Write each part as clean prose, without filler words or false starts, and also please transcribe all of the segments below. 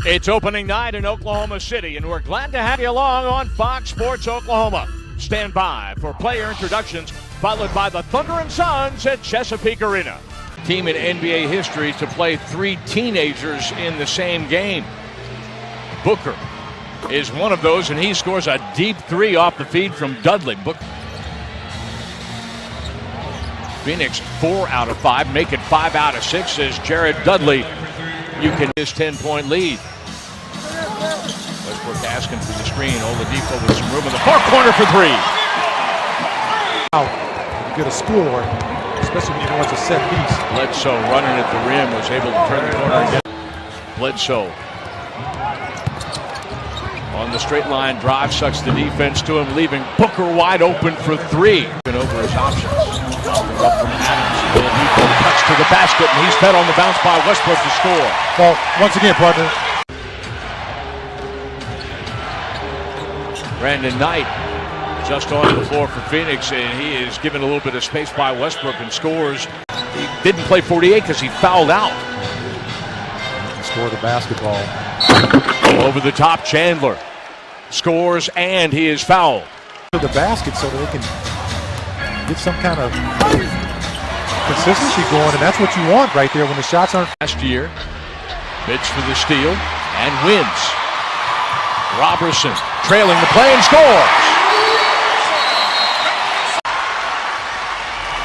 It's opening night in Oklahoma City, and we're glad to have you along on Fox Sports Oklahoma. Stand by for player introductions, followed by the Thunder and Suns at Chesapeake Arena. Team in NBA history to play 3 teenagers in the same game. Booker is one of those, and he scores a deep 3 off the feed from Dudley. Phoenix 4 out of 5, make it 5 out of 6 as Jared Dudley. You can his 10-point lead. Westbrook asking for the screen. Oladipo with some room in the far corner for 3. You get a score, especially when you know it's a set piece. Bledsoe running at the rim was able to turn the corner again. Bledsoe on the straight line drive, sucks the defense to him, leaving Booker wide open for 3. And over his options. Up from Adams. Oladipo cuts to the basket, and he's fed on the bounce by Westbrook to score. Well, once again, partner. Brandon Knight just on the floor for Phoenix, and he is given a little bit of space by Westbrook and scores. He didn't play 48 because he fouled out. Score the basketball. Over the top, Chandler scores, and he is fouled. To the basket so that they can get some kind of consistency going, and that's what you want right there when the shots aren't. Last year, bids for the steal and wins. Robertson trailing the play and scores.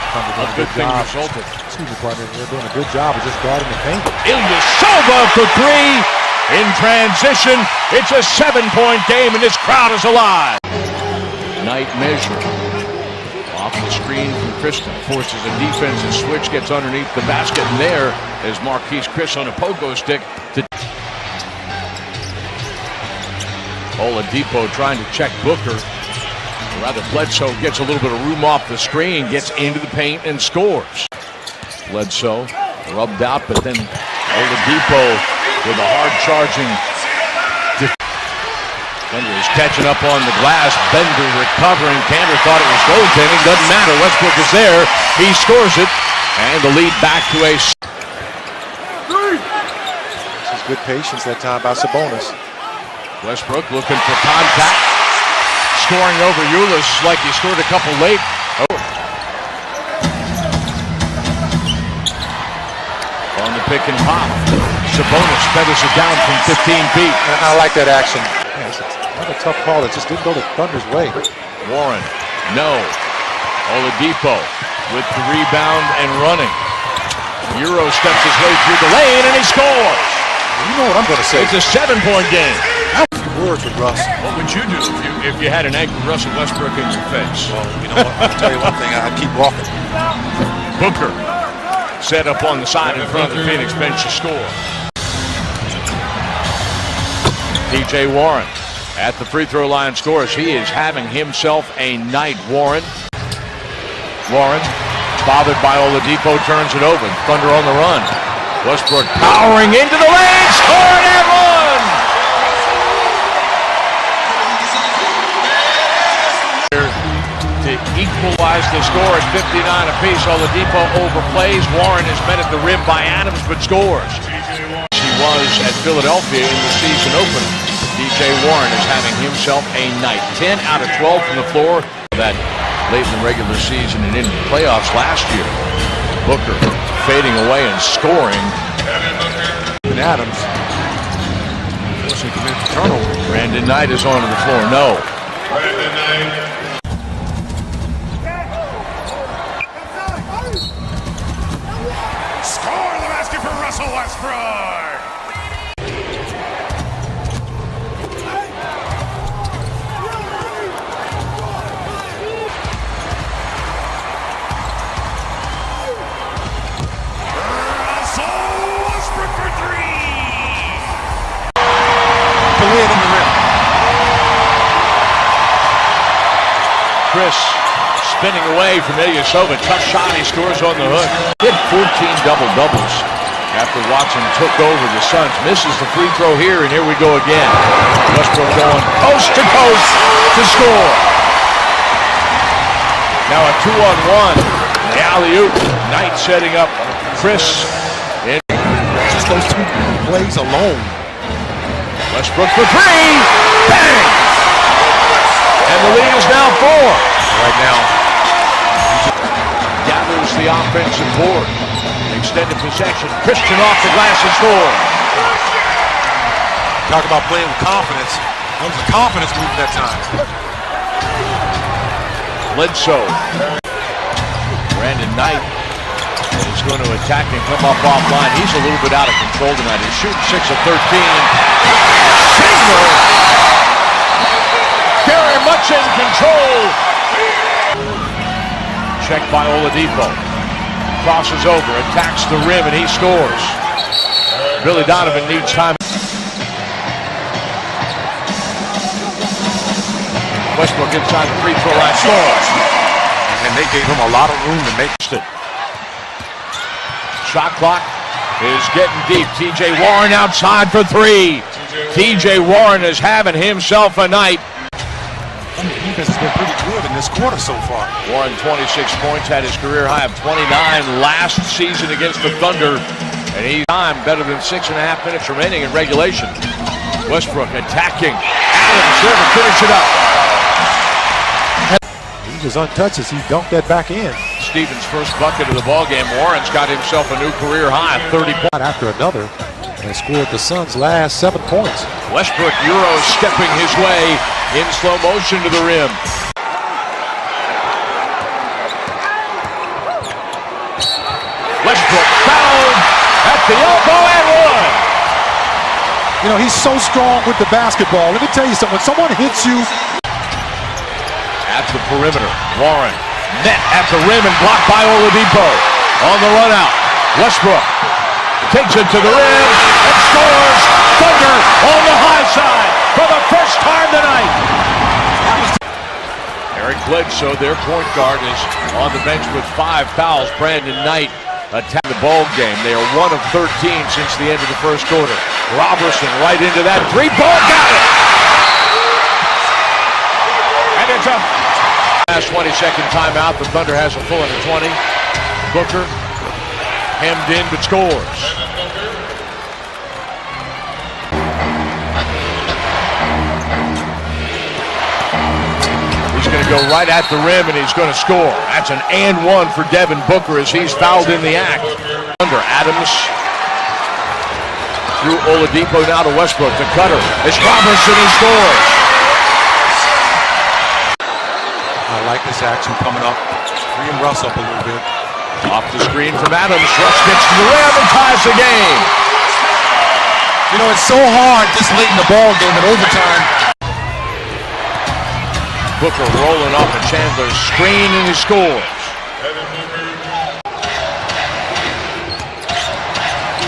A good thing resulted. Excuse me, partner. They're doing a good job of just guarding the paint. Ilyasova for 3 in transition. It's a 7-point game, and this crowd is alive. Knight measure. Off the screen from Kristen, forces a defensive switch, gets underneath the basket, and there is Marquise Chris on a pogo stick. Oladipo trying to check Booker. Or rather, Bledsoe gets a little bit of room off the screen, gets into the paint, and scores. Bledsoe rubbed out, but then Oladipo with a hard-charging. Bender is catching up on the glass. Bender recovering. Kander thought it was goaltending. Doesn't matter. Westbrook is there. He scores it. And the lead back to a... This is good patience that time by Sabonis. Westbrook looking for contact. Scoring over Ulis like he scored a couple late. Oh. On the pick and pop. Sabonis feathers it down from 15 feet. I like that action. Yeah, it's another tough call that just didn't go the Thunder's way. Warren, no. Oladipo with the rebound and running. Euro steps his way through the lane and he scores. You know what I'm going to say. It's a 7-point game. Words with Russ. What would you do if you had an angry Russell Westbrook in your face? Well, you know what? I'll tell you one thing. I'd keep walking. Booker set up on the side in front of the Phoenix bench to score. TJ Warren at the free throw line scores. He is having himself a night. Warren bothered by Oladipo, turns it over. Thunder on the run. Westbrook powering into the lane, scoring and one. To equalize the score at 59 apiece. Oladipo overplays. Warren is met at the rim by Adams, but scores. He was at Philadelphia in the season opener. DJ Warren is having himself a night. 10 out of 12 from the floor. That late in the regular season and into the playoffs last year. Booker fading away and scoring. And Adams. Forcing commit the turnover. Brandon Knight is onto the floor. No. Brandon Knight. Score the basket for Russell Westbrook. Chris spinning away from Ilyasova. Tough shot. He scores on the hook. Did 14 double-doubles after Watson took over the Suns. Misses the free throw here, and here we go again. Westbrook going coast to coast to score. Now a 2-on-1. The alley-oop. Knight setting up Chris. Just those 2 plays alone Westbrook for three. Bang! And the lead is now 4. Right now, Gathers the offensive board. Extended possession. Christian off the glass and score. Talk about playing with confidence. That was a confidence move that time. Bledsoe. Brandon Knight is going to attack and come up offline. He's a little bit out of control tonight. He's shooting 6 of 13. Single. Very much in control. Check by Oladipo. Crosses over, attacks the rim, and he scores. Billy Donovan needs time. Westbrook inside the free throw line, scores. And they gave him a lot of room to make it. Shot clock is getting deep. T.J. Warren outside for 3. T.J. Warren is having himself a night. The defense has been pretty good in this quarter so far. Warren 26 points, had his career high of 29 last season against the Thunder. And he's time better than 6.5 minutes remaining in regulation. Westbrook attacking. Adams there to finish it up. he was untouched as he dunked that back in. Stevens' first bucket of the ballgame. Warren's got himself a new career high, 30 points. After another, and scored the Suns' last 7 points. Westbrook Euro stepping his way in slow motion to the rim. Westbrook fouled at the elbow and one. You know, he's so strong with the basketball. Let me tell you something. When someone hits you at the perimeter, Warren met at the rim and blocked by Oladipo. On the run out, Westbrook takes it to the rim and scores. Thunder on the high side for the first time tonight. Eric Bledsoe, their point guard, is on the bench with 5 fouls. Brandon Knight attacked the ball game. They are 1 of 13 since the end of the first quarter. Robertson right into that 3-ball, got it. And it's up. Last 20-second timeout. The Thunder has a full under 20. Booker hemmed in but scores. He's going to go right at the rim and he's going to score. That's an and one for Devin Booker as he's fouled in the act. Under Adams through Oladipo now to Westbrook. The cutter. It's Robertson, he scores. I like this action coming up. Freeing Russ up a little bit. Off the screen from Adams. Russ gets to the rim and ties the game. You know, it's so hard this late in the ball game in overtime. Booker rolling off of Chandler's screen and he scores.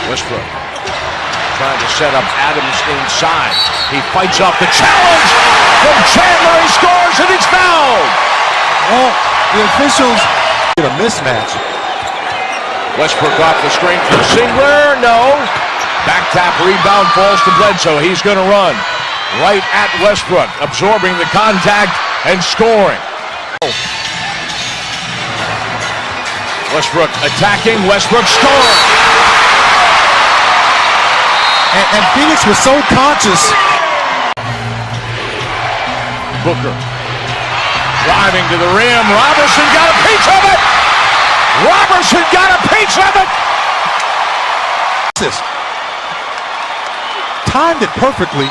Westbrook trying to set up Adams inside. He fights off the challenge from Chandler. He scores and it's fouled. well, the officials get a mismatch. Westbrook off the screen from Singler. No. Back tap rebound falls to Bledsoe. He's going to run right at Westbrook, absorbing the contact and scoring. Westbrook attacking. Westbrook scoring. And Phoenix was so conscious. Booker driving to the rim. Robertson got a piece of it. Robertson got a piece of it. Timed it perfectly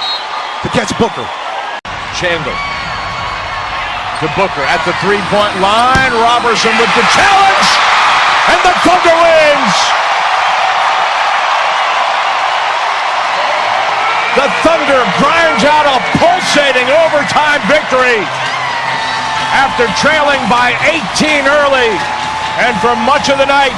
to catch Booker. Chandler to Booker at the three-point line. Robertson with the challenge, and the Thunder wins. The Thunder grinds out a pulsating overtime victory after trailing by 18 early, and for much of the night,